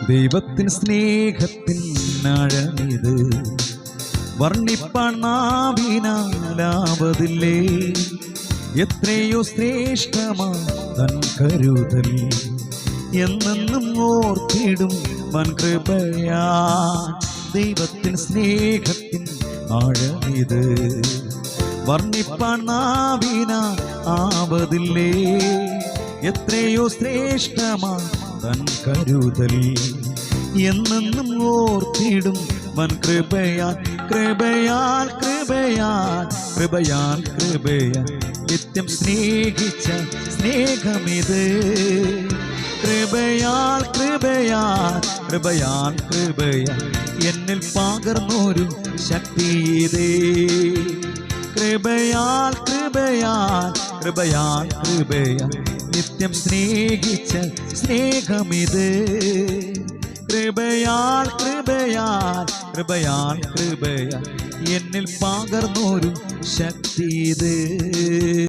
ദൈവത്തിൻ സ്നേഹത്തിൻ ആഴമിത് വർണ്ണിപ്പാൻ നാവിനാലാവതില്ലേ. എത്രയോ ശ്രേഷ്ഠമാ തൻ കരുതൽ എന്നെന്നും ഓർത്തിടും വൻ കൃപയാ. ദൈവത്തിൻ സ്നേഹത്തിൻ ആഴമിത് വർണ്ണിപ്പാൻ നാവിനാവതില്ലേ. എത്രയോ ശ്രേഷ്ഠമാ തൻ കരുതൽ എന്നെന്നും ഓർത്തിടും വൻ കൃപയാൽ. കൃപയാൽ കൃപയാൽ കൃപയാൽ കൃപയാൽ നിത്യം സ്നേഹിച്ച സ്നേഹമിത്. കൃപയാൽ കൃപയാൽ കൃപയാൽ കൃപയാൽ എന്നിൽ പകർന്നൊരു ശക്തിയിതേ. കൃപയാൽ കൃപയാൽ കൃപയാൽ കൃപയാൽ നിത്യം സ്നേഹിച്ച സ്നേഹമിത്. കൃപയാൽ കൃപയാൽ കൃപയാൽ കൃപയാൽ എന്നിൽ പകർന്നൊരു ശക്തിയിത്.